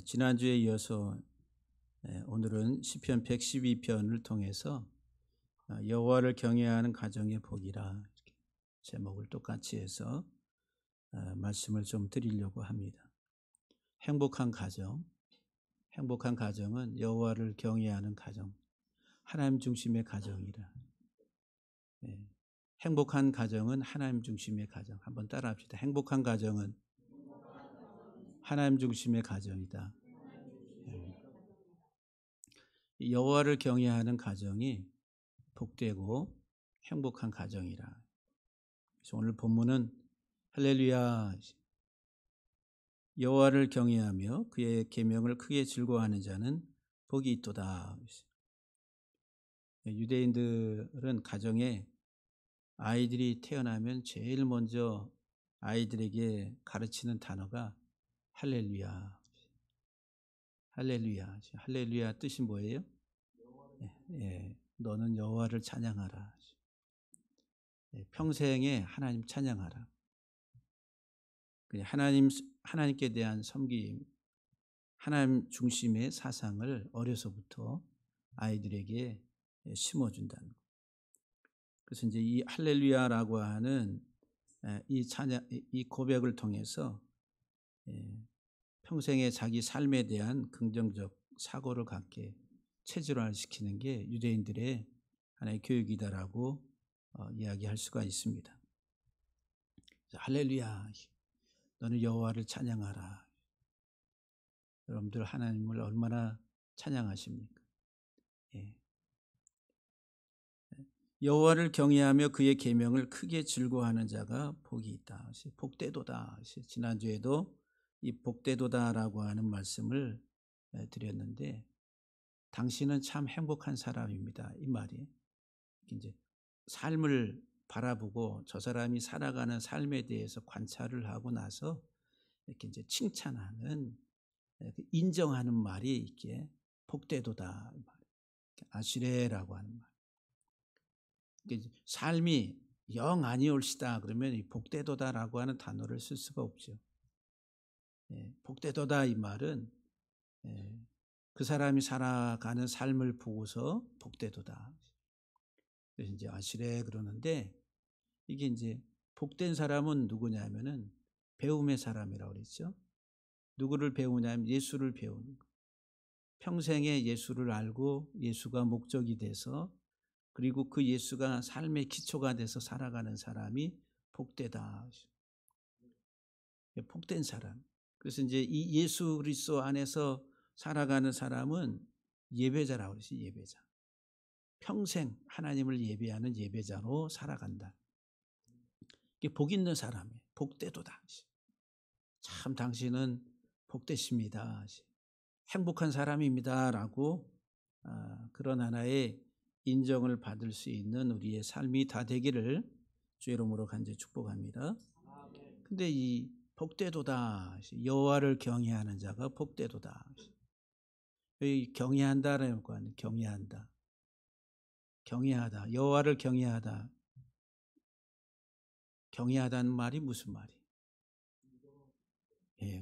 지난주에 이어서 오늘은 시편 112편을 통해서 여호와를 경외하는 가정의 복이라 이렇게 제목을 똑같이 해서 말씀을 좀 드리려고 합니다. 행복한 가정은 여호와를 경외하는 가정, 하나님 중심의 가정이라. 행복한 가정은 하나님 중심의 가정. 한번 따라합시다. 행복한 가정은 하나님 중심의 가정이다. 여호와를 경외하는 가정이 복되고 행복한 가정이라. 그래서 오늘 본문은 할렐루야, 여호와를 경외하며 그의 계명을 크게 즐거워하는 자는 복이 있도다. 유대인들은 가정에 아이들이 태어나면 제일 먼저 아이들에게 가르치는 단어가 할렐루야. 할렐루야. 할렐루야 뜻이 뭐예요? 너는 여호와를 찬양하라. 평생에 하나님 찬양하라. 하나님께 대한 섬김, 하나님 중심의 사상을 어려서부터 아이들에게 심어준다는 것. 그래서 이제 이 할렐루야라고 하는 이 고백을 통해서 평생에 자기 삶에 대한 긍정적 사고를 갖게 체질화시키는 게 유대인들의 하나의 교육이다라고 이야기할 수가 있습니다. 할렐루야, 너는 여호와를 찬양하라. 여러분들 하나님을 얼마나 찬양하십니까? 여호와를 경외하며 그의 계명을 크게 즐거워하는 자가 복이 있다. 복되도다. 지난주에도 이 복되도다라고 하는 말씀을 드렸는데, 당신은 참 행복한 사람입니다. 이 말이 이제 삶을 바라보고 저 사람이 살아가는 삶에 대해서 관찰을 하고 나서 이렇게 이제 칭찬하는, 인정하는 말이 이게 복되도다. 아시레라고 하는 말. 삶이 영 아니올시다 그러면 이 복되도다라고 하는 단어를 쓸 수가 없죠. 복되도다 이 말은 그 사람이 살아가는 삶을 보고서 복되도다. 그래서 이제 아시레 그러는데, 이게 이제 복된 사람은 누구냐면은 배움의 사람이라고 그랬죠. 누구를 배우냐면 예수를 배우는 거. 평생에 예수를 알고 예수가 목적이 돼서, 그리고 그 예수가 삶의 기초가 돼서 살아가는 사람이 복되다. 복된 사람. 그래서 이제 이 예수 그리스도 안에서 살아가는 사람은 예배자라고 그러지. 예배자. 평생 하나님을 예배하는 예배자로 살아간다. 이게 복 있는 사람이에요. 복되도다. 참 당신은 복되십니다. 행복한 사람입니다라고 그런 하나의 인정을 받을 수 있는 우리의 삶이 다 되기를 주의 이름으로 간절히 축복합니다. 근데 이 복되도다, 여호와를 경외하는 자가 복되도다. 여기 경외한다라는 거 아니에요. 경외하다, 여호와를 경외하다. 경외하다는 말이 무슨 말이에요?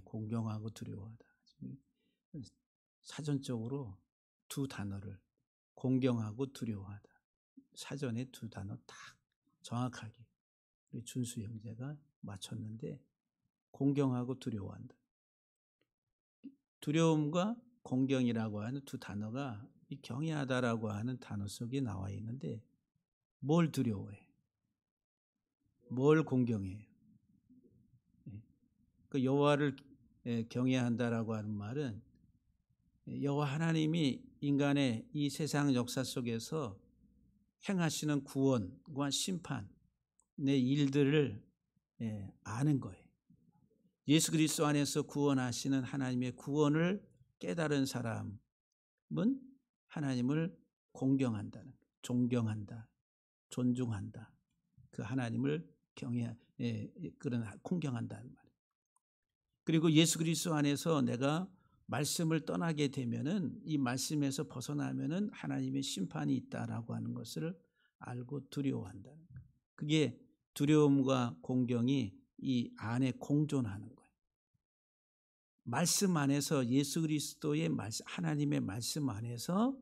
공경하고 두려워하다. 사전적으로 두 단어를, 공경하고 두려워하다, 사전에 두 단어 딱 정확하게 우리 준수 형제가 맞췄는데, 공경하고 두려워한다. 두려움과 공경이라고 하는 두 단어가 이 경외하다라고 하는 단어 속에 나와 있는데, 뭘 두려워해? 뭘 공경해요? 그 여호와를 경외한다라고 하는 말은 여호와 하나님이 인간의 이 세상 역사 속에서 행하시는 구원과 심판의 일들을 아는 거예요. 예수 그리스도 안에서 구원하시는 하나님의 구원을 깨달은 사람은 하나님을 공경한다는, 존경한다, 존중한다. 그 하나님을 그런 공경한다는 말이에요. 그리고 예수 그리스도 안에서 내가 말씀을 떠나게 되면은, 이 말씀에서 벗어나면은 하나님의 심판이 있다라고 하는 것을 알고 두려워한다는 거예요. 그게 두려움과 공경이 이 안에 공존하는 거예요. 말씀 안에서 예수 그리스도의 말씀, 하나님의 말씀 안에서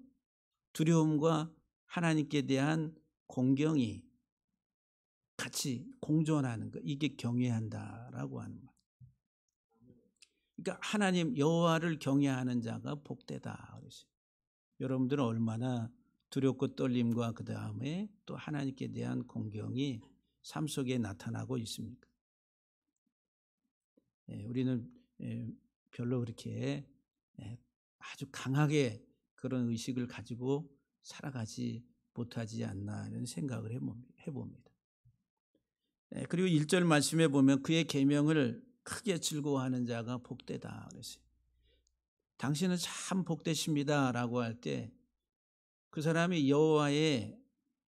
두려움과 하나님께 대한 공경이 같이 공존하는 것, 이게 경외한다라고 하는 말. 그러니까 하나님 여호와를 경외하는 자가 복되다 그랬어요. 여러분들은 얼마나 두렵고 떨림과 그 다음에 또 하나님께 대한 공경이 삶 속에 나타나고 있습니까? 우리는 별로 그렇게 아주 강하게 그런 의식을 가지고 살아가지 못하지 않나 이런 생각을 해봅니다. 그리고 1절 말씀에 보면 그의 계명을 크게 즐거워하는 자가 복되다 그랬어요. 당신은 참 복되십니다라고 할 때 그 사람이 여호와의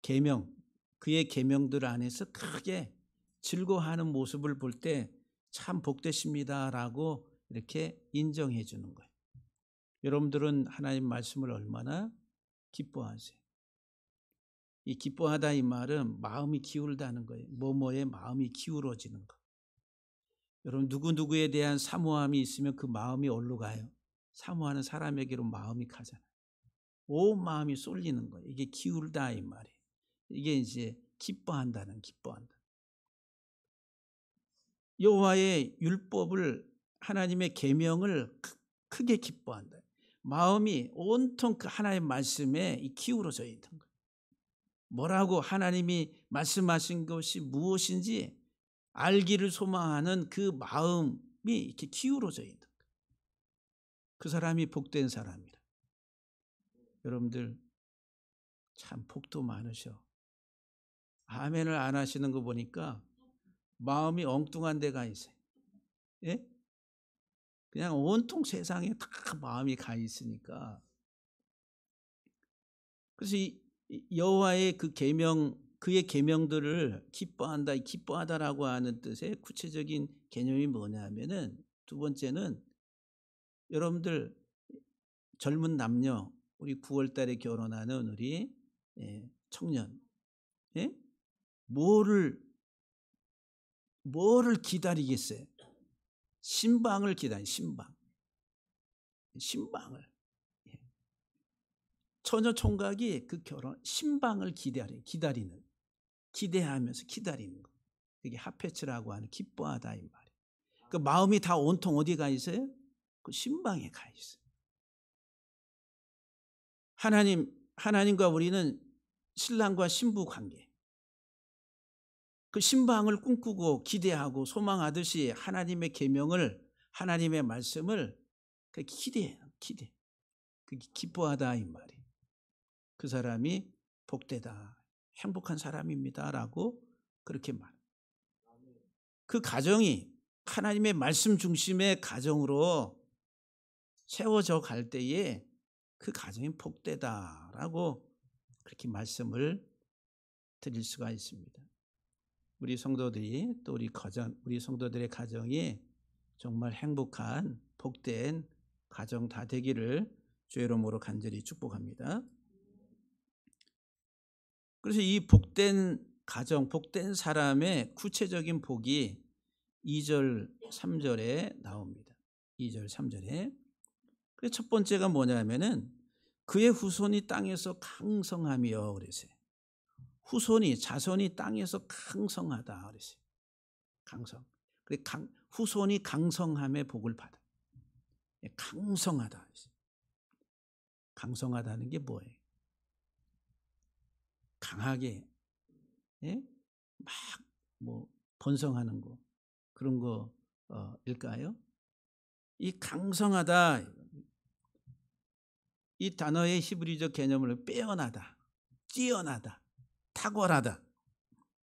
계명, 그의 계명들 안에서 크게 즐거워하는 모습을 볼 때 참 복되십니다라고 이렇게 인정해 주는 거예요. 여러분들은 하나님 말씀을 얼마나 기뻐하세요? 이 기뻐하다 이 말은 마음이 기울다는 거예요. 뭐뭐에 마음이 기울어지는 거. 여러분 누구누구에 대한 사모함이 있으면 그 마음이 어디로 가요? 사모하는 사람에게로 마음이 가잖아요. 온 마음이 쏠리는 거예요. 이게 기울다 이 말이에요. 이게 이제 기뻐한다는 기뻐한다. 여호와의 율법을 하나님의 계명을 크게 기뻐한다. 마음이 온통 그 하나님의 말씀에 기울어져 있는 거예요. 뭐라고 하나님이 말씀하신 것이 무엇인지 알기를 소망하는 그 마음이 이렇게 기울어져 있는 거예요. 그 사람이 복된 사람이라. 여러분들 참 복도 많으셔. 아멘을 안 하시는 거 보니까 마음이 엉뚱한 데가 있어요. 예? 그냥 온통 세상에 다 마음이 가 있으니까. 그래서 이 여호와의 그 계명, 그의 계명들을 기뻐한다, 기뻐하다라고 하는 뜻의 구체적인 개념이 뭐냐면은 두 번째는 여러분들 젊은 남녀, 우리 9월 달에 결혼하는 우리 청년, 예? 뭐를 기다리겠어요? 신방을 기다려, 신방을. 처녀 총각이 그 결혼, 신방을 기다리는, 기대하면서 기다리는 거. 이게 하페츠라고 하는 기뻐하다 이 말이에요. 그 마음이 다 온통 어디 가 있어요? 그 신방에 가 있어요. 하나님과 우리는 신랑과 신부 관계. 그 신방을 꿈꾸고 기대하고 소망하듯이 하나님의 계명을, 하나님의 말씀을 기대해요. 그게 기뻐하다 이 말이에요. 그 사람이 복되다, 행복한 사람입니다라고 그렇게 말해요. 그 가정이 하나님의 말씀 중심의 가정으로 세워져 갈 때에 그 가정이 복되다라고 그렇게 말씀을 드릴 수가 있습니다. 우리 성도들이 또 우리 성도들의 가정이 정말 행복한 복된 가정 다 되기를 주의 이름으로 간절히 축복합니다. 그래서 이 복된 가정, 복된 사람의 구체적인 복이 2절, 3절에 나옵니다. 2절, 3절에. 그래서 첫 번째가 뭐냐면은 그의 후손이 땅에서 강성하며 그랬어요. 자손이 땅에서 강성하다 그랬어요. 강성. 후손이 강성함의 복을 받아. 강성하다. 강성하다는 게 뭐예요? 강하게, 예? 막 번성하는 거, 그런 거일까요? 이 강성하다, 이 단어의 히브리적 개념을 빼어나다, 뛰어나다, 탁월하다,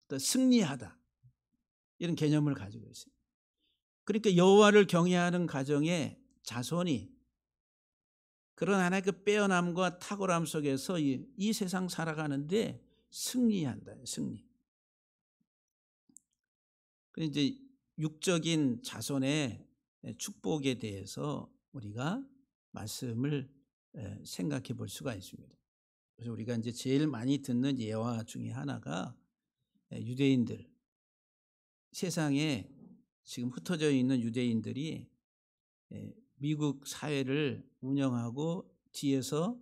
또 승리하다, 이런 개념을 가지고 있어요. 그러니까 여호와를 경외하는 가정의 자손이 그런 하나의 그 빼어남과 탁월함 속에서 이 세상 살아가는데 승리한다. 승리. 이제 육적인 자손의 축복에 대해서 우리가 말씀을 생각해 볼 수가 있습니다. 그래서 우리가 이제 제일 많이 듣는 예화 중에 하나가 유대인들, 세상에 지금 흩어져 있는 유대인들이 미국 사회를 운영하고 뒤에서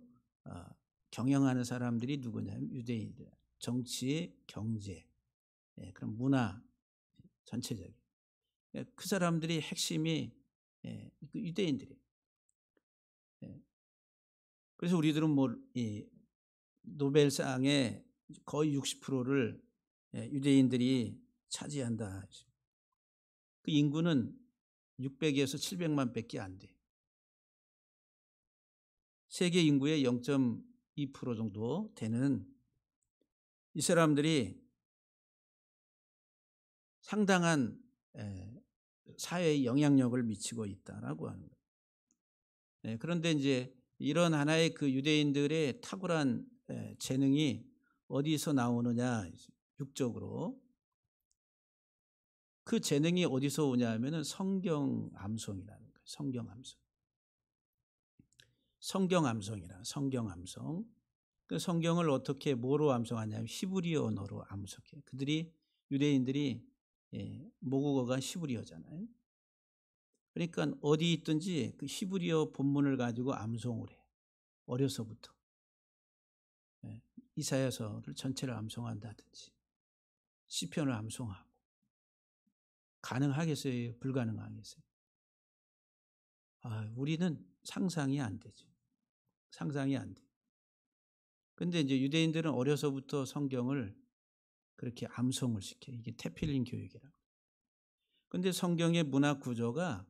경영하는 사람들이 누구냐면 유대인들. 정치, 경제, 그런 문화 전체적인. 그 사람들이 핵심이 그 유대인들이에요. 그래서 우리들은 노벨상의 거의 60%를 유대인들이 차지한다. 그 인구는 600에서 700만 밖에 안 돼. 세계 인구의 0.2% 정도 되는 이 사람들이 상당한 사회에 영향력을 미치고 있다라고 하는 거예요. 그런데 이제 이런 하나의 그 유대인들의 탁월한 재능이 어디서 나오느냐, 육적으로. 그 재능이 어디서 오냐 하면은 성경 암송이라는 거예요. 성경 암송. 성경 암송이라, 성경 암송. 그 성경을 어떻게 뭐로 암송하냐면 히브리어 언어로 암송해. 그들이 유대인들이 모국어가 히브리어잖아요. 그러니까 어디 있든지 그 히브리어 본문을 가지고 암송을 해. 어려서부터. 이사야서를 전체를 암송한다든지 시편을 암송하고. 가능하겠어요? 불가능하겠어요? 우리는 상상이 안 되죠. 상상이 안 돼. 근데 이제 유대인들은 어려서부터 성경을 그렇게 암송을 시켜. 이게 테필린 교육이라고. 근데 성경의 문학 구조가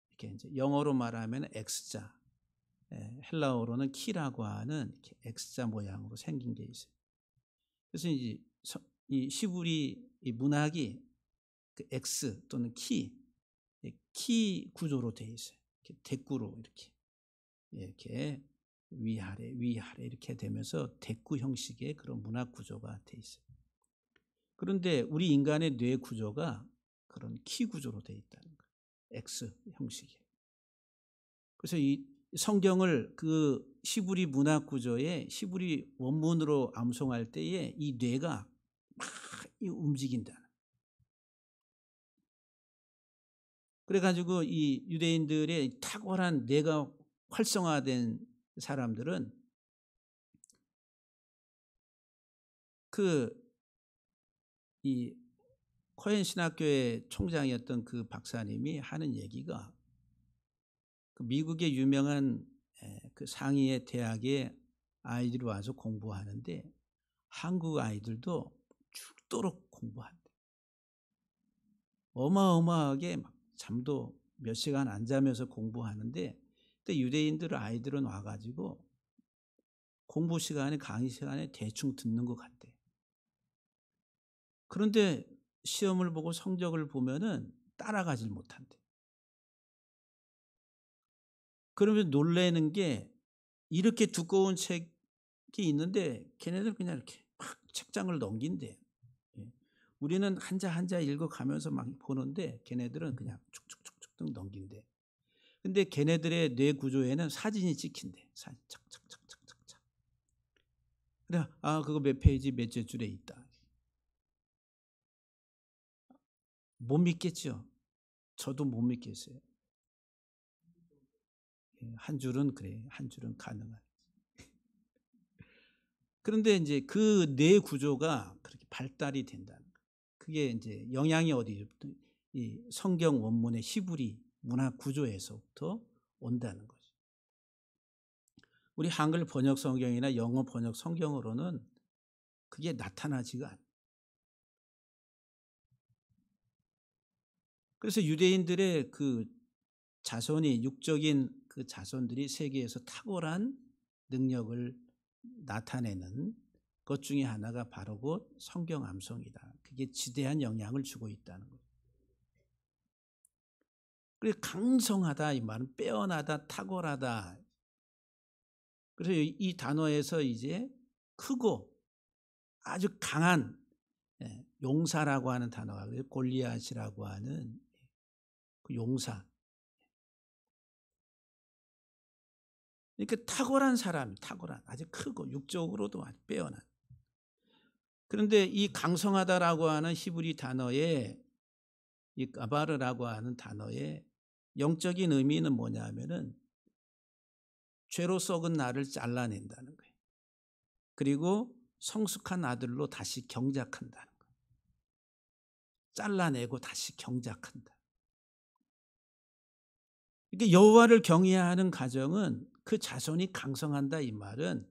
이렇게 이제 영어로 말하면 X자, 헬라어로는 키라고 하는 이렇게 X자 모양으로 생긴 게 있어요. 그래서 이제 이 히브리 이 문학이 그 X 또는 키 구조로 되어 있어요. 이렇게 대꾸로 이렇게 위아래 이렇게 되면서 대꾸 형식의 그런 문학 구조가 되어 있어요. 그런데 우리 인간의 뇌 구조가 그런 키 구조로 되어 있다는 거예요. X 형식이에요. 그래서 이 성경을 그 히브리 문학 구조의 히브리 원문으로 암송할 때에 이 뇌가 막 움직인다. 그래가지고 이 유대인들의 탁월한 뇌가 활성화된 사람들은 이 코헨 신학교의 총장이었던 그 박사님이 하는 얘기가 그 미국의 유명한 그 상위의 대학에 아이들이 와서 공부하는데 한국 아이들도 죽도록 공부한대. 어마어마하게 막 잠도 몇 시간 안 자면서 공부하는데 그때 유대인들 아이들은 와가지고 공부 시간에 강의 시간에 대충 듣는 것 같대. 그런데 시험을 보고 성적을 보면은 따라가질 못한대. 그러면 놀라는 게 이렇게 두꺼운 책이 있는데 걔네들 그냥 이렇게 막 책장을 넘긴대. 우리는 한자 한자 읽어가면서 막 보는데 걔네들은 그냥 축축축축 넘긴대. 근데 걔네들의 뇌 구조에는 사진이 찍힌대. 사진 착착착착착착. 그래, 그거 몇 페이지 몇째 줄에 있다. 못 믿겠죠. 저도 못 믿겠어요. 한 줄은 그래, 한 줄은 가능한. 그런데 이제 그 뇌 구조가 그렇게 발달이 된다는 거예요. 그게 이제 영향이 어디부터 이 성경 원문의 히브리 문학 구조에서부터 온다는 거죠. 우리 한글 번역 성경이나 영어 번역 성경으로는 그게 나타나지가 않아요. 그래서 유대인들의 그 자손이 육적인 그 자손들이 세계에서 탁월한 능력을 나타내는 것 중에 하나가 바로 곧 성경 암송이다. 그게 지대한 영향을 주고 있다는 거예요. 그래서 강성하다 이 말은 빼어나다, 탁월하다. 그래서 이 단어에서 이제 크고 아주 강한 용사라고 하는 단어가 골리앗이라고 하는 그 용사. 그러니까 탁월한 사람, 탁월한 아주 크고 육적으로도 아주 빼어난. 그런데 이 강성하다라고 하는 히브리 단어에 이 가바르라고 하는 단어에 영적인 의미는 뭐냐 하면은 죄로 썩은 나를 잘라낸다는 거예요. 그리고 성숙한 아들로 다시 경작한다는 거예요. 잘라내고 다시 경작한다. 그러니까 여호와를 경외하는 가정은 그 자손이 강성한다, 이 말은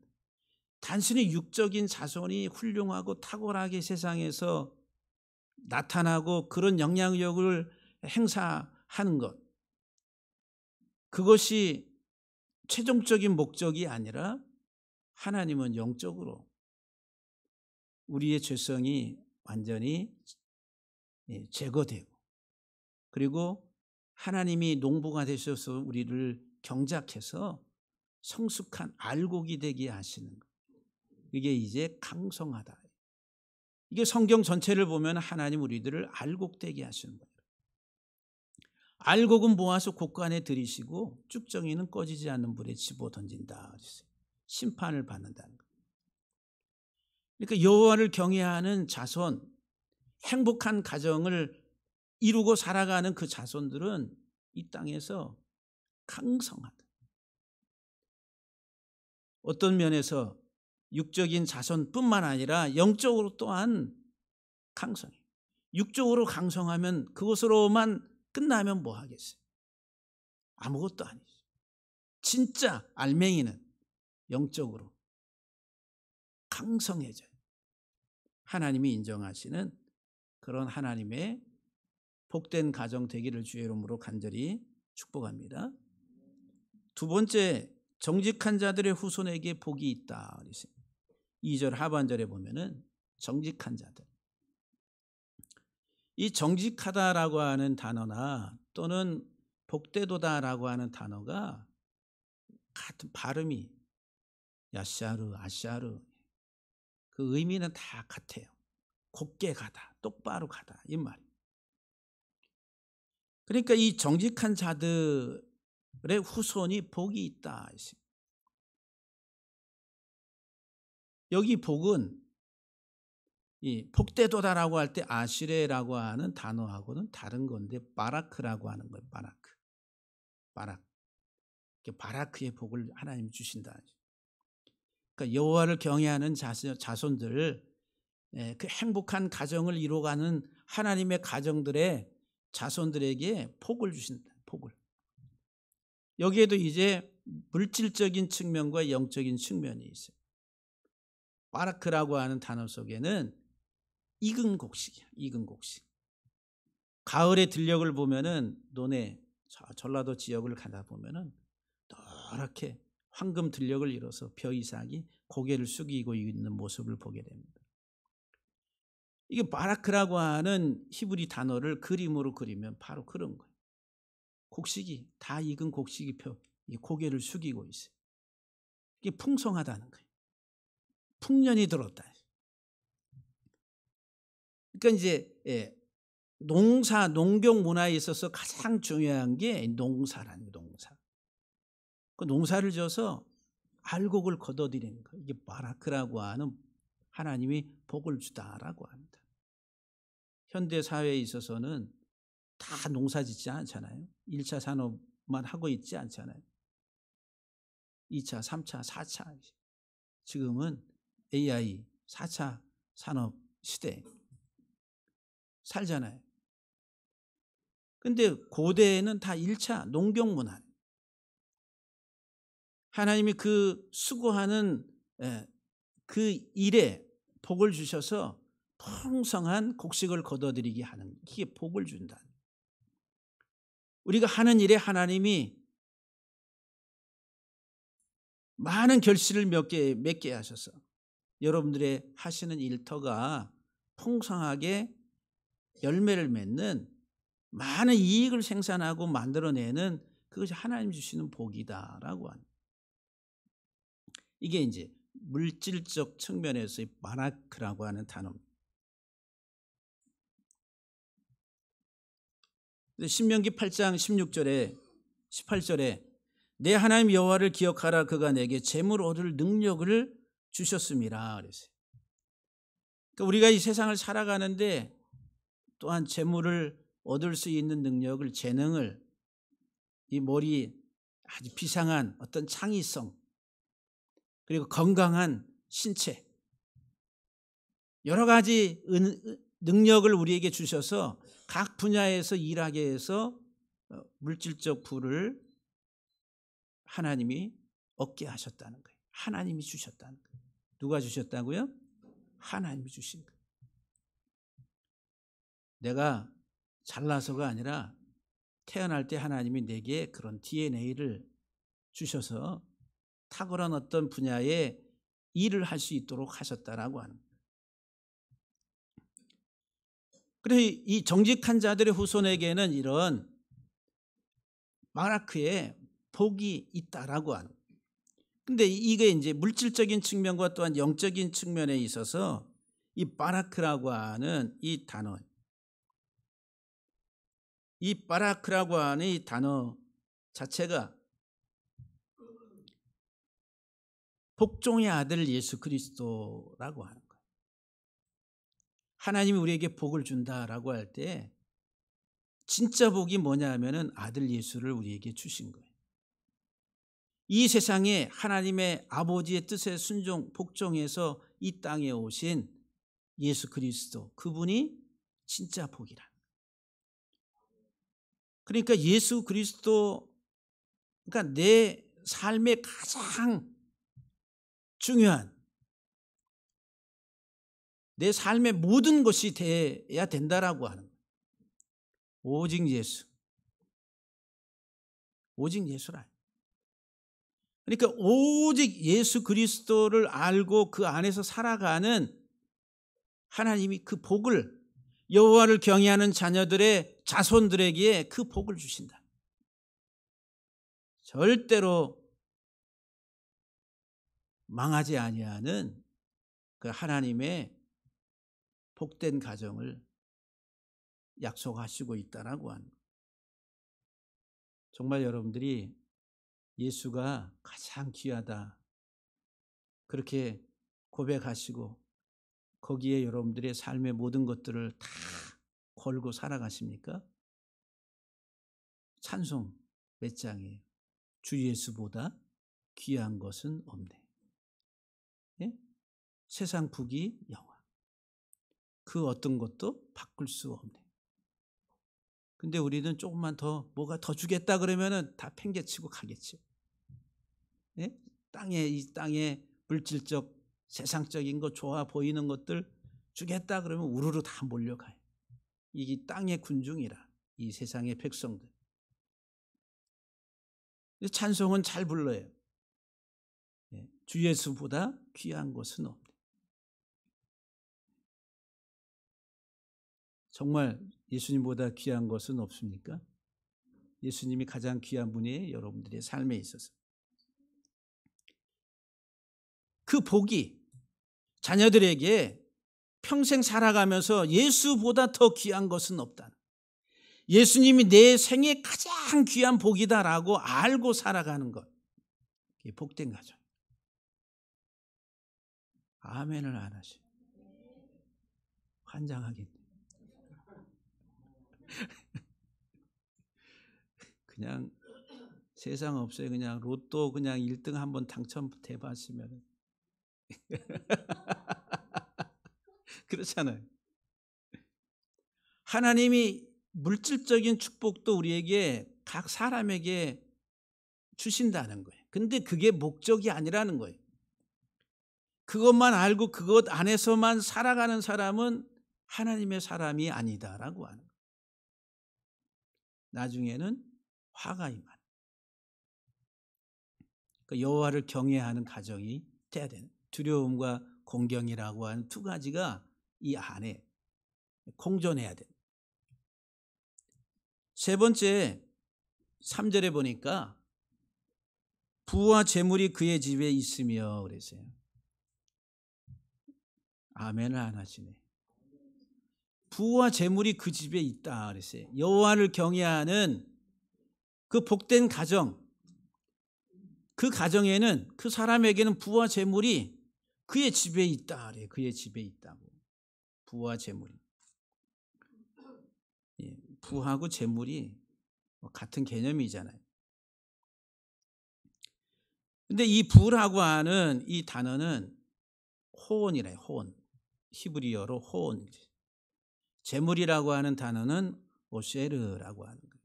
단순히 육적인 자손이 훌륭하고 탁월하게 세상에서 나타나고 그런 영향력을 행사하는 것, 그것이 최종적인 목적이 아니라 하나님은 영적으로 우리의 죄성이 완전히 제거되고, 그리고 하나님이 농부가 되셔서 우리를 경작해서 성숙한 알곡이 되게 하시는 것, 이게 이제 강성하다. 이게 성경 전체를 보면 하나님 우리들을 알곡되게 하시는 거예요. 알곡은 모아서 곳간에 들이시고 쭉정이는 꺼지지 않는 불에 집어 던진다. 심판을 받는다는 거예요. 그러니까 여호와를 경외하는 자손, 행복한 가정을 이루고 살아가는 그 자손들은 이 땅에서 강성하다. 어떤 면에서 육적인 자손뿐만 아니라 영적으로 또한 강성해요. 육적으로 강성하면 그것으로만 끝나면 뭐 하겠어요? 아무것도 아니죠. 진짜 알맹이는 영적으로 강성해져요. 하나님이 인정하시는 그런 하나님의 복된 가정 되기를 주의 이름으로 간절히 축복합니다. 두 번째, 정직한 자들의 후손에게 복이 있다. 2절 하반절에 보면은 정직한 자들. 이 정직하다라고 하는 단어나 또는 복되도다라고 하는 단어가 같은 발음이 야샤르, 아샤르, 그 의미는 다 같아요. 곱게 가다, 똑바로 가다, 이 말이에요. 그러니까 이 정직한 자들의 후손이 복이 있다. 여기 복은 이 복되도다라고 할 때 아시레라고 하는 단어하고는 다른 건데 바라크라고 하는 거예요. 바라크. 바라크의 복을 하나님이 주신다. 그러니까 여호와를 경외하는 자손들, 그 행복한 가정을 이루어가는 하나님의 가정들의 자손들에게 복을 주신다. 복을. 여기에도 이제 물질적인 측면과 영적인 측면이 있어요. 바라크라고 하는 단어 속에는 익은 곡식이야. 익은 곡식. 가을의 들녘을 보면은 논에 전라도 지역을 가다 보면은 노랗게 황금 들녘을 이뤄서 벼이삭이 고개를 숙이고 있는 모습을 보게 됩니다. 이게 바라크라고 하는 히브리 단어를 그림으로 그리면 바로 그런 거예요. 곡식이 다 익은 곡식이 고개를 숙이고 있어요. 이게 풍성하다는 거예요. 풍년이 들었다. 그러니까 이제 농경 문화에 있어서 가장 중요한 게 농사라는 거예요. 농사. 그 농사를 져서 알곡을 거둬들이는 거예요. 이게 바라크라고 하는 하나님이 복을 주다라고 합니다. 현대 사회에 있어서는 다 농사 짓지 않잖아요. 1차 산업만 하고 있지 않잖아요. 2차, 3차, 4차. 지금은 AI 4차 산업 시대에 살잖아요. 근데 고대에는 다 1차 농경 문화. 하나님이 그 수고하는 그 일에 복을 주셔서 풍성한 곡식을 거둬들이게 하는, 이게 복을 준다. 우리가 하는 일에 하나님이 많은 결실을 맺게 하셔서 여러분들의 하시는 일터가 풍성하게 열매를 맺는 많은 이익을 생산하고 만들어내는 그것이 하나님 주시는 복이다라고 합니다. 이게 이제 물질적 측면에서의 바라크라고 하는 단어입니다. 신명기 8장 16절에 18절에 내 하나님 여호와를 기억하라. 그가 내게 재물 얻을 능력을 주셨습니다. 그랬어요. 그러니까 우리가 이 세상을 살아가는데 또한 재물을 얻을 수 있는 능력을, 재능을 이 머리 아주 비상한 어떤 창의성, 그리고 건강한 신체, 여러 가지 능력을 우리에게 주셔서 각 분야에서 일하게 해서 물질적 부를 하나님이 얻게 하셨다는 거예요. 하나님이 주셨다는 거예요. 누가 주셨다고요? 하나님이 주신 거예요. 내가 잘나서가 아니라 태어날 때 하나님이 내게 그런 DNA를 주셔서 탁월한 어떤 분야에 일을 할 수 있도록 하셨다라고 하는 거예요. 그래서 이 정직한 자들의 후손에게는 이런 바라크의 복이 있다라고 하는 거예요. 근데 이게 이제 물질적인 측면과 또한 영적인 측면에 있어서 이 바라크라고 하는 이 단어, 이 바라크라고 하는 이 단어 자체가 복종의 아들 예수 그리스도라고 하는 거예요. 하나님이 우리에게 복을 준다라고 할 때 진짜 복이 뭐냐 하면은 아들 예수를 우리에게 주신 거예요. 이 세상에 하나님의 아버지의 뜻에 순종 복종해서 이 땅에 오신 예수 그리스도, 그분이 진짜 복이라. 그러니까 예수 그리스도, 그러니까 내 삶의 가장 중요한, 내 삶의 모든 것이 돼야 된다라고 하는 거예요. 오직 예수, 오직 예수라. 그러니까 오직 예수 그리스도를 알고 그 안에서 살아가는 하나님이 그 복을, 여호와를 경외하는 자녀들의 자손들에게 그 복을 주신다. 절대로 망하지 아니하는 그 하나님의 복된 가정을 약속하시고 있다라고 하는 거예요. 정말 여러분들이 예수가 가장 귀하다 그렇게 고백하시고 거기에 여러분들의 삶의 모든 것들을 다 걸고 살아가십니까? 찬송 몇 장이에요. 주 예수보다 귀한 것은 없네. 예? 세상 부귀 영화 그 어떤 것도 바꿀 수 없네. 근데 우리는 조금만 더 뭐가 더 주겠다 그러면은 다 팽개치고 가겠죠. 예? 이 땅에 물질적 세상적인 거 좋아 보이는 것들 주겠다 그러면 우르르 다 몰려가요. 이게 땅의 군중이라, 이 세상의 백성들. 찬송은 잘 불러요. 주 예수보다 귀한 것은 없네. 정말 예수님보다 귀한 것은 없습니까? 예수님이 가장 귀한 분이 여러분들의 삶에 있어서 그 복이 자녀들에게 평생 살아가면서 예수보다 더 귀한 것은 없다. 예수님이 내 생에 가장 귀한 복이다라고 알고 살아가는 것. 이게 복된 가정. 아멘을 안 하셔. 환장하겠네. 그냥 세상 없어요. 그냥 로또 그냥 1등 한번 당첨돼 봤으면 그렇잖아요. 하나님이 물질적인 축복도 우리에게 각 사람에게 주신다는 거예요. 근데 그게 목적이 아니라는 거예요. 그것만 알고 그것 안에서만 살아가는 사람은 하나님의 사람이 아니다라고 하는 거예요. 나중에는 화가 임하는. 그러니까 여호와를 경외하는 가정이 돼야 되는. 두려움과 공경이라고 하는 두 가지가 이 안에 공존해야 돼. 세 번째 3절에 보니까 부와 재물이 그의 집에 있으며 그랬어요. 아멘을 안 하시네. 부와 재물이 그 집에 있다 그랬어요. 여호와를 경외하는 그 복된 가정, 그 가정에는 그 사람에게는 부와 재물이 그의 집에 있다 그래요. 그의 집에 있다고. 부와 재물이. 부하고 재물이 같은 개념이잖아요. 근데 이 부라고 하는 이 단어는 호온이래요. 호온. 히브리어로 호온. 재물이라고 하는 단어는 오쉐르라고 하는 거예요.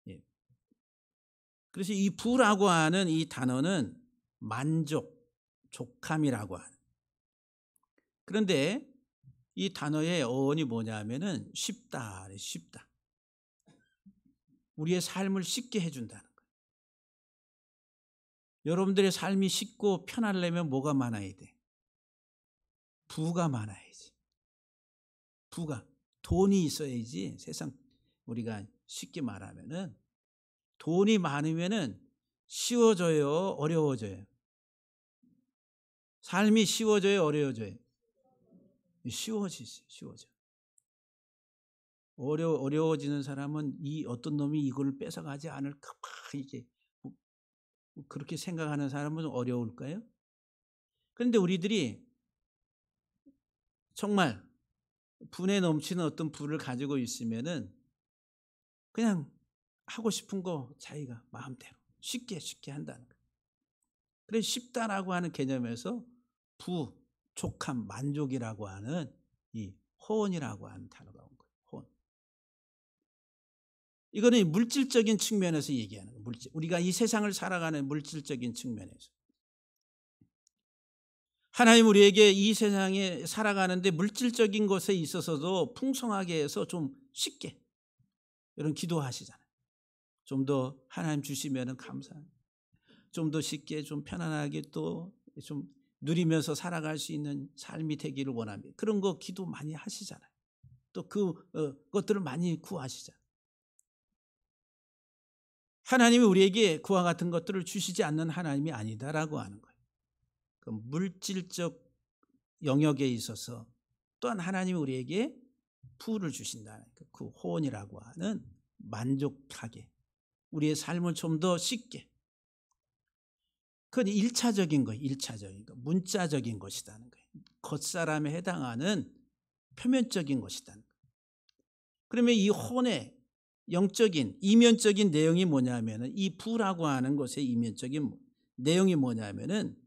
예. 그래서 이 부라고 하는 이 단어는 만족, 족함이라고 하는. 그런데 이 단어의 어원이 뭐냐면은 쉽다, 쉽다. 우리의 삶을 쉽게 해준다는 거예요. 여러분들의 삶이 쉽고 편하려면 뭐가 많아야 돼? 부가 많아야지. 부가. 돈이 있어야지. 세상 우리가 쉽게 말하면은 돈이 많으면은 쉬워져요, 어려워져요? 삶이 쉬워져요, 어려워져요? 쉬워지지, 쉬워져. 어려워지는 사람은 이 어떤 놈이 이걸 뺏어가지 않을까 막 이게 그렇게 생각하는 사람은 어려울까요? 그런데 우리들이 정말 분에 넘치는 어떤 부를 가지고 있으면은 그냥 하고 싶은 거 자기가 마음대로 쉽게 쉽게 한다는 거예요. 그래서 쉽다라고 하는 개념에서 부, 족함, 만족이라고 하는 이 호언이라고 하는 단어가 온 거예요. 호언. 이거는 물질적인 측면에서 얘기하는 거예요. 우리가 이 세상을 살아가는 물질적인 측면에서. 하나님 우리에게 이 세상에 살아가는데 물질적인 것에 있어서도 풍성하게 해서 좀 쉽게 이런 기도하시잖아요. 좀 더 하나님 주시면은 감사합니다. 좀 더 쉽게 좀 편안하게 또 좀 누리면서 살아갈 수 있는 삶이 되기를 원합니다. 그런 거 기도 많이 하시잖아요. 또 그것들을 많이 구하시잖아요. 하나님이 우리에게 그와 같은 것들을 주시지 않는 하나님이 아니다라고 하는 거예요. 그 물질적 영역에 있어서 또한 하나님이 우리에게 부를 주신다는 그 호언이라고 하는 만족하게 우리의 삶을 좀 더 쉽게 그건 1차적인 거예요. 1차적인 거. 문자적인 것이라는 거예요. 겉사람에 해당하는 표면적인 것이라는 거예요. 그러면 이 혼의 영적인 이면적인 내용이 뭐냐면은 이 부라고 하는 것의 이면적인 내용이 뭐냐면은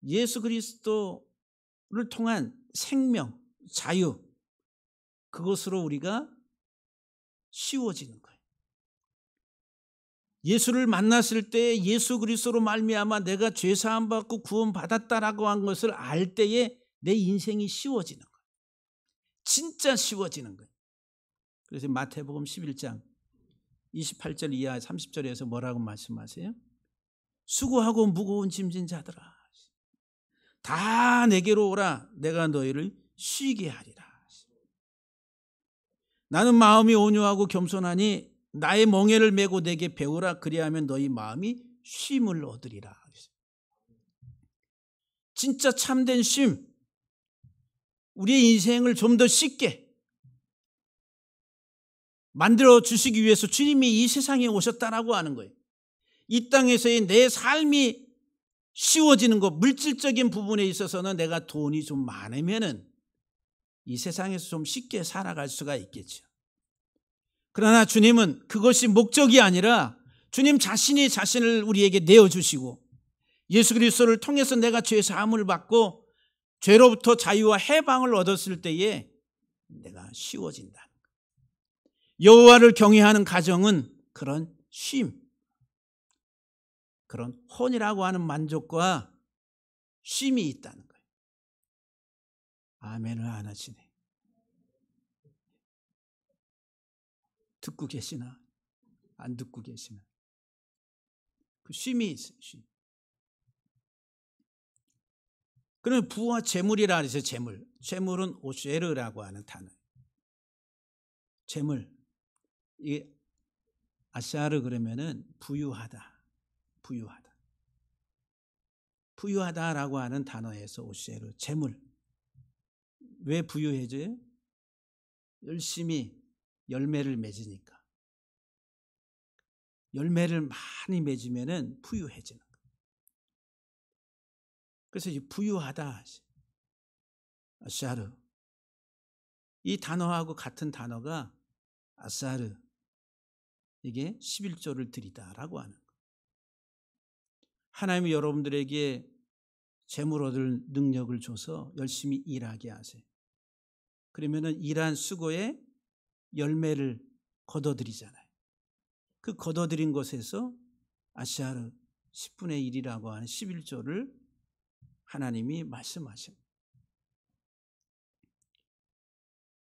예수 그리스도를 통한 생명, 자유 그것으로 우리가 쉬워지는 거예요. 예수를 만났을 때 예수 그리스도로 말미암아 내가 죄 사함 받고 구원 받았다라고 한 것을 알 때에 내 인생이 쉬워지는 거예요. 진짜 쉬워지는 거예요. 그래서 마태복음 11장 28절 이하 30절에서 뭐라고 말씀하세요? 수고하고 무거운 짐진 자들아 다 내게로 오라 내가 너희를 쉬게 하리라. 나는 마음이 온유하고 겸손하니 나의 멍에를 메고 내게 배우라 그리하면 너희 마음이 쉼을 얻으리라. 진짜 참된 쉼, 우리의 인생을 좀 더 쉽게 만들어 주시기 위해서 주님이 이 세상에 오셨다라고 하는 거예요. 이 땅에서의 내 삶이 쉬워지는 것, 물질적인 부분에 있어서는 내가 돈이 좀 많으면은 이 세상에서 좀 쉽게 살아갈 수가 있겠죠. 그러나 주님은 그것이 목적이 아니라 주님 자신이 자신을 우리에게 내어주시고 예수 그리스도를 통해서 내가 죄 사함을 받고 죄로부터 자유와 해방을 얻었을 때에 내가 쉬워진다. 여호와를 경외하는 가정은 그런 쉼, 그런 혼이라고 하는 만족과 쉼이 있다는 거예요. 아멘을 안 하시네. 듣고 계시나? 안 듣고 계시나? 그 쉼이 있어요. 쉼. 그러면 부와 재물이라 그래서 재물은 오쉐르라고 하는 단어. 재물. 이 아샤르 그러면은 부유하다. 부유하다. 부유하다라고 하는 단어에서 오쉐르 재물. 왜 부유해져요? 열심히 열매를 맺으니까. 열매를 많이 맺으면은 부유해지는 거예요. 그래서 이 부유하다. 아샤르. 이 단어하고 같은 단어가 아사르. 이게 11조를 드리다라고 하는 거예요. 하나님이 여러분들에게 재물 얻을 능력을 줘서 열심히 일하게 하세요. 그러면은 일한 수고의 열매를 거둬들이잖아요. 그 거둬들인 것에서 아시아르 10분의 1이라고 하는 11조를 하나님이 말씀하십니다.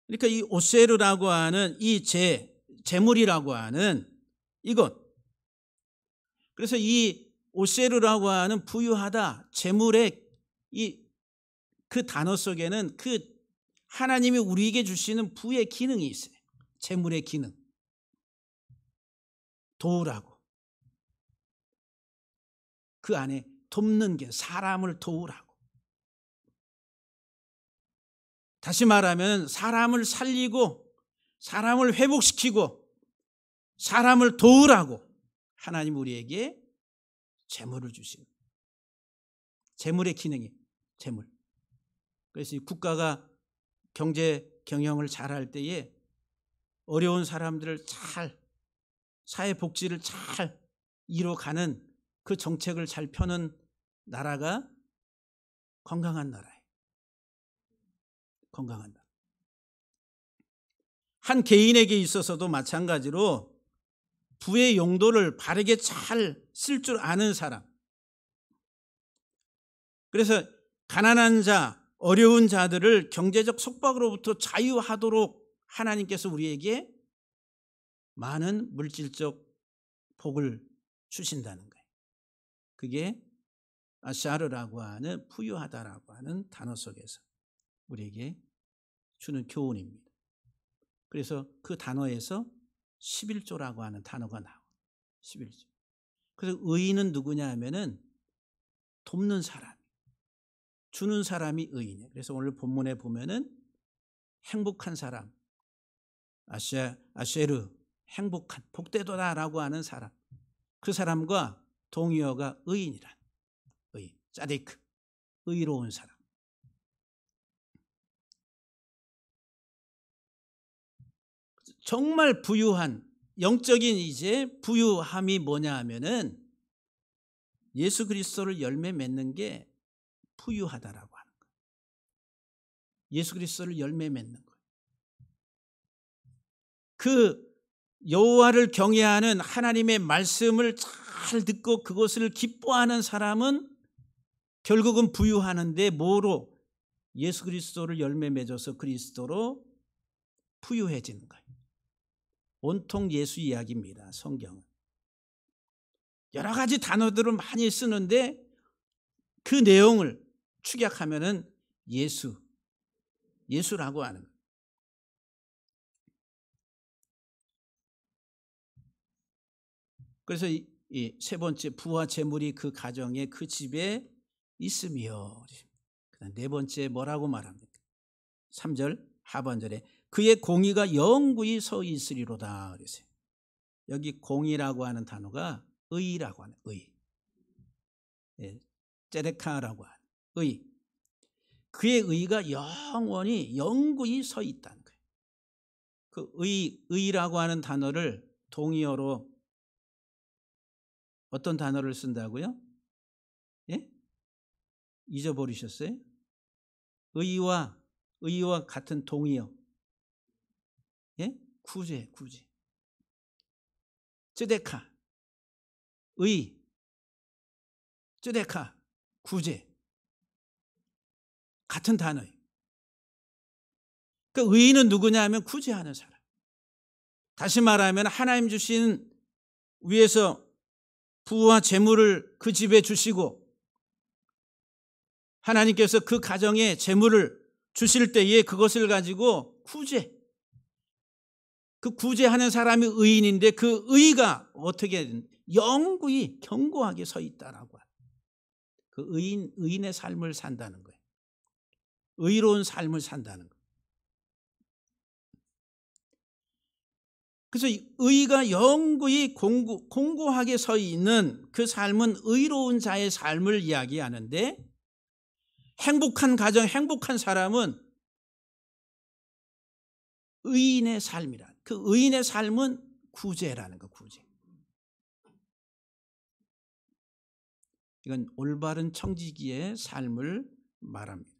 그러니까 이 오세르라고 하는 이 재물이라고 하는 이것, 그래서 이 오세르라고 하는 부유하다, 재물의 그 단어 속에는 그 하나님이 우리에게 주시는 부의 기능이 있어요. 재물의 기능, 도우라고. 그 안에 돕는 게, 사람을 도우라고. 다시 말하면 사람을 살리고 사람을 회복시키고 사람을 도우라고 하나님 우리에게 재물을 주신, 재물의 기능이 재물. 그래서 이 국가가 경제 경영을 잘할 때에 어려운 사람들을 잘, 사회복지를 잘 이뤄가는 그 정책을 잘 펴는 나라가 건강한 나라예요. 건강한 나라. 한 개인에게 있어서도 마찬가지로 부의 용도를 바르게 잘 쓸 줄 아는 사람. 그래서 가난한 자, 어려운 자들을 경제적 속박으로부터 자유하도록 하나님께서 우리에게 많은 물질적 복을 주신다는 거예요. 그게 아샤르라고 하는 부유하다라고 하는 단어 속에서 우리에게 주는 교훈입니다. 그래서 그 단어에서 11조라고 하는 단어가 나와요. 11조. 그래서 의인은 누구냐 하면은 돕는 사람, 주는 사람이 의인이에요. 그래서 오늘 본문에 보면은 행복한 사람, 아쉐르, 행복한, 복되도다라고 하는 사람, 그 사람과 동의어가 의인이란, 의인, 짜데이크, 의로운 사람. 정말 부유한 영적인 이제 부유함이 뭐냐 하면은 예수 그리스도를 열매 맺는 게 부유하다라고 하는 거예요. 예수 그리스도를 열매 맺는 거예요. 그 여호와를 경외하는 하나님의 말씀을 잘 듣고 그것을 기뻐하는 사람은 결국은 부유하는데 뭐로? 예수 그리스도를 열매 맺어서 그리스도로 부유해지는 거예요. 온통 예수 이야기입니다. 성경은. 여러 가지 단어들을 많이 쓰는데 그 내용을 축약하면은 예수라고 하는 거예요. 그래서 이 세 번째, 부와 재물이 그 가정에 그 집에 있으며, 네 번째 뭐라고 말합니까? 3절 하반절에 그의 공의가 영구히 서 있으리로다 그랬어요. 여기 공의라고 하는 단어가 의라고 하는 의, 제데카라고 하는 의. 그의 의가 영구히 서 있다는 거예요. 그 의라고 하는 단어를 동의어로 어떤 단어를 쓴다고요? 예? 잊어버리셨어요? 의와 같은 동의어. 예? 구제. 쯔데카. 의. 쯔데카. 구제. 같은 단어예요. 그 의인은 누구냐 하면 구제하는 사람. 다시 말하면 하나님 주신 위에서 부와 재물을 그 집에 주시고 하나님께서 그 가정에 재물을 주실 때에 그것을 가지고 그 구제하는 사람이 의인인데 그 의가 어떻게 영구히 견고하게 서 있다라고 하는 그 의인의 삶을 산다는 거예요. 의로운 삶을 산다는 거예요. 그래서 의가 영구히 공고하게 서 있는 그 삶은 의로운 자의 삶을 이야기하는데 행복한 가정, 행복한 사람은 의인의 삶이라. 그 의인의 삶은 구제라는 거, 구제. 이건 올바른 청지기의 삶을 말합니다.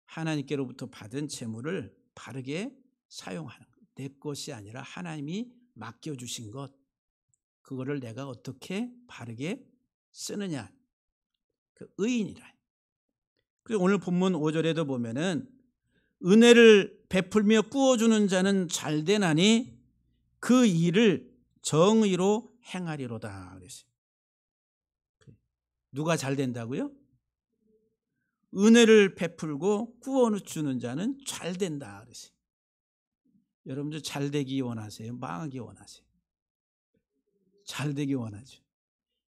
하나님께로부터 받은 재물을 바르게 사용하는 것. 내 것이 아니라 하나님이 맡겨주신 것, 그거를 내가 어떻게 바르게 쓰느냐, 그 의인이라. 그리고 오늘 본문 5절에도 보면은 은혜를 베풀며 꾸어주는 자는 잘되나니 그 일을 정의로 행하리로다 그랬어요. 누가 잘 된다고요? 은혜를 베풀고 꾸어주는 자는 잘 된다 그랬어요. 여러분들 잘 되기 원하세요? 망하기 원하세요? 잘 되기 원하죠.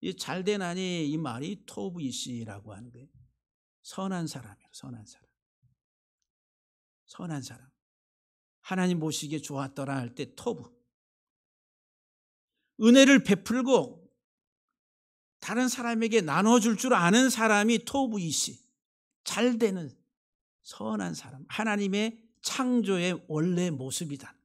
이 잘되나니 이 말이 토브이시라고 하는 거예요. 선한 사람이에요. 선한 사람. 선한 사람. 하나님 보시기에 좋았더라 할 때 토브. 은혜를 베풀고 다른 사람에게 나눠줄 줄 아는 사람이 토브이시. 잘 되는 선한 사람. 하나님의 창조의 원래 모습이다.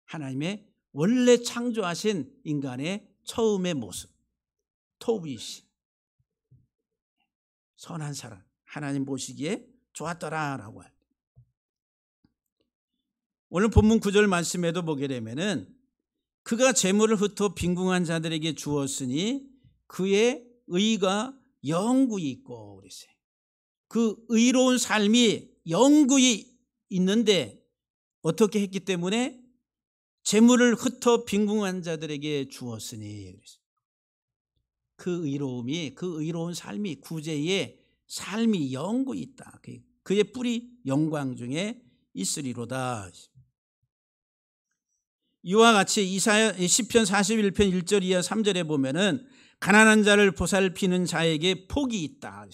하나님의 원래 창조하신 인간의 처음의 모습. 토브이시. 선한 사람. 하나님 보시기에 좋았더라라고 할 때. 오늘 본문 9절 말씀에도 보게 되면은 그가 재물을 흩어 빈궁한 자들에게 주었으니 그의 의가 영구히 있고 그랬어요. 그 의로운 삶이 영구히 있는데 어떻게 했기 때문에 재물을 흩어 빈궁한 자들에게 주었으니 그랬어요. 그 의로움이, 그 의로운 삶이, 구제의 삶이 영구히 있다. 그의 뿔이 영광 중에 있으리로다. 이와 같이 이사야 시편 41편 1절 이하 3절에 보면은 가난한 자를 보살피는 자에게 복이 있다.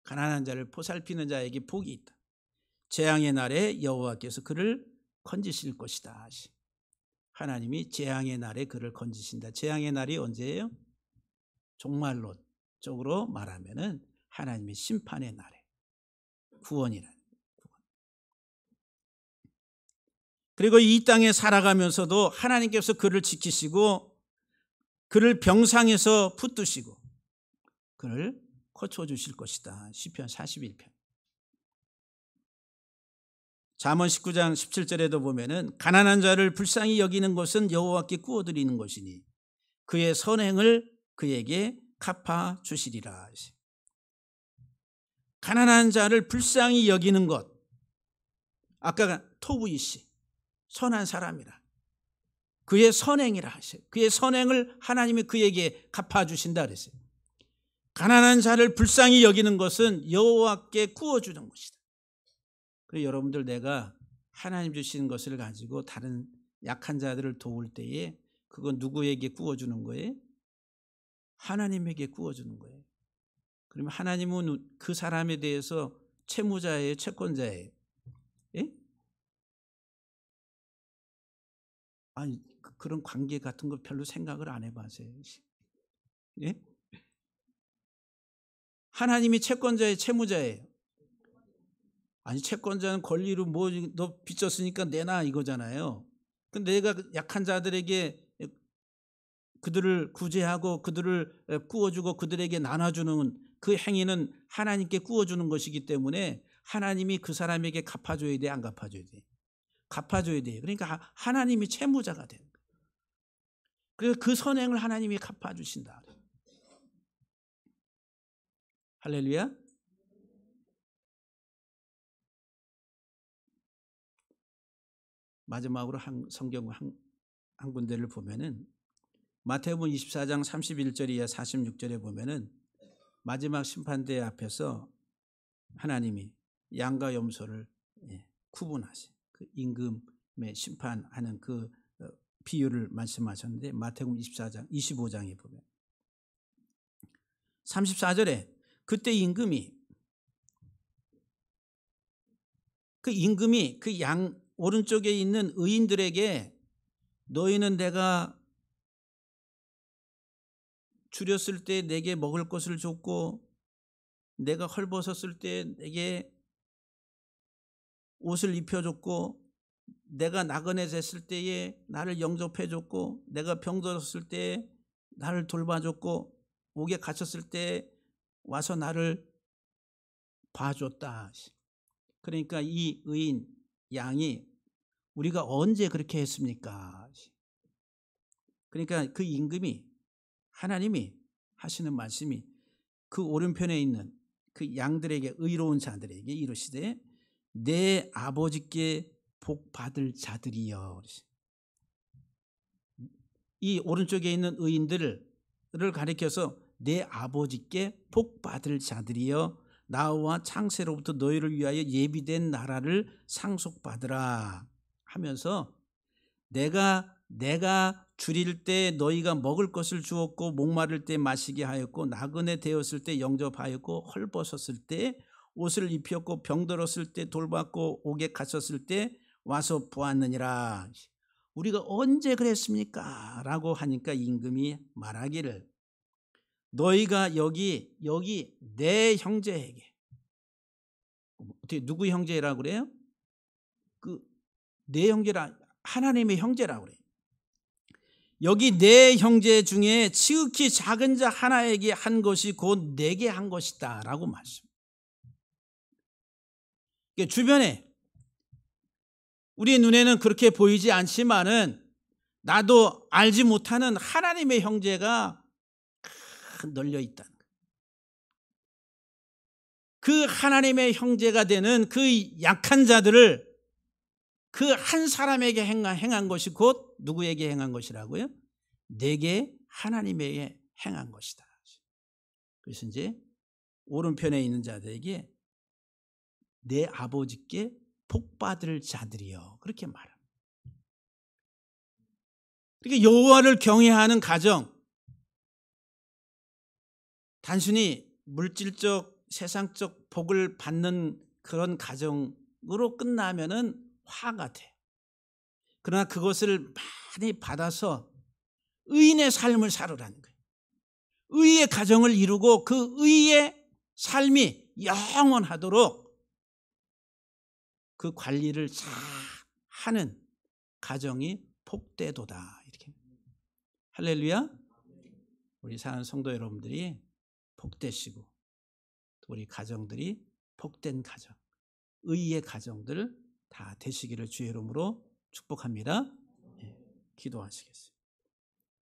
가난한 자를 보살피는 자에게 복이 있다. 재앙의 날에 여호와께서 그를 건지실 것이다. 하나님이 재앙의 날에 그를 건지신다. 재앙의 날이 언제예요? 종말론 쪽으로 말하면은 하나님의 심판의 날에 구원이라는. 그리고 이 땅에 살아가면서도 하나님께서 그를 지키시고 그를 병상에서 붙드시고 그를 고쳐주실 것이다. 시편 41편. 잠언 19장 17절에도 보면은 가난한 자를 불쌍히 여기는 것은 여호와께 구워드리는 것이니 그의 선행을 그에게 갚아주시리라. 가난한 자를 불쌍히 여기는 것. 아까 토브이시. 선한 사람이라. 그의 선행이라 하세요. 그의 선행을 하나님이 그에게 갚아주신다 그랬어요. 가난한 자를 불쌍히 여기는 것은 여호와께 구워주는 것이다. 그래서 여러분들 내가 하나님 주신 것을 가지고 다른 약한 자들을 도울 때에 그건 누구에게 구워주는 거예요? 하나님에게 구워주는 거예요. 그러면 하나님은 그 사람에 대해서 채무자예요? 채권자예요? 예? 아니 그런 관계 같은 거 별로 생각을 안 해봐세요. 예? 하나님이 채권자예요? 채무자예요? 아니 채권자는 권리로 뭐 너 빚졌으니까 내놔 이거잖아요. 근데 내가 약한 자들에게 그들을 구제하고 그들을 구워주고 그들에게 나눠주는 그 행위는 하나님께 구워주는 것이기 때문에 하나님이 그 사람에게 갚아줘야 돼, 안 갚아줘야 돼? 갚아줘야 돼. 그러니까 하나님이 채무자가 되는 거예요. 그래서 그 선행을 하나님이 갚아주신다. 할렐루야. 마지막으로 성경 한 군데를 보면은 마태복음 24장 31절 이하 46절에 보면은 마지막 심판대 앞에서 하나님이 양과 염소를 구분하세요. 그 임금의 심판하는 그 비유를 말씀하셨는데 마태복음 24장 25장에 보면 34절에 그때 임금이 그 양 오른쪽에 있는 의인들에게 너희는 내가 줄였을 때 내게 먹을 것을 줬고 내가 헐벗었을 때 내게 옷을 입혀줬고 내가 나그네 됐을 때에 나를 영접해줬고 내가 병들었을 때에 나를 돌봐줬고 옥에 갇혔을 때 와서 나를 봐줬다. 그러니까 이 의인 양이 우리가 언제 그렇게 했습니까? 그러니까 그 임금이 하나님이 하시는 말씀이 그 오른편에 있는 그 양들에게 의로운 자들에게 이르시되 내 아버지께 복 받을 자들이여. 이 오른쪽에 있는 의인들을 가리켜서 내 아버지께 복 받을 자들이여 나와 창세로부터 너희를 위하여 예비된 나라를 상속받으라 하면서 내가 줄일 때 너희가 먹을 것을 주었고 목마를 때 마시게 하였고 나그네 되었을 때 영접하였고 헐벗었을 때 옷을 입혔고 병들었을 때 돌봤고 옥에 갇혔을 때 와서 보았느니라. 우리가 언제 그랬습니까? 라고 하니까 임금이 말하기를 너희가 여기 내 형제에게, 어떻게 누구 형제라고 그래요? 그 내 형제라 하나님의 형제라고 그래요. 여기 내 형제 중에 지극히 작은 자 하나에게 한 것이 곧 내게 한 것이다 라고 말씀. 주변에 우리 눈에는 그렇게 보이지 않지만은 나도 알지 못하는 하나님의 형제가 널려 있다는 거예요. 그 하나님의 형제가 되는 그 약한 자들을 그 한 사람에게 행한 것이 곧 누구에게 행한 것이라고요? 내게 하나님에게 행한 것이다. 그래서 이제 오른편에 있는 자들에게 내 아버지께 복받을 자들이여 그렇게 말합니다. 그러니까 여호와를 경외하는 가정, 단순히 물질적 세상적 복을 받는 그런 가정으로 끝나면은 화가 돼. 그러나 그것을 많이 받아서 의인의 삶을 살으라는 거예요. 의의 가정을 이루고 그 의의 삶이 영원하도록 그 관리를 잘 하는 가정이 복되도다. 이렇게. 할렐루야. 우리 사는 성도 여러분들이 복되시고 우리 가정들이 복된 가정, 의의 가정들 다 되시기를 주의 이름으로 축복합니다. 기도하시겠습니다.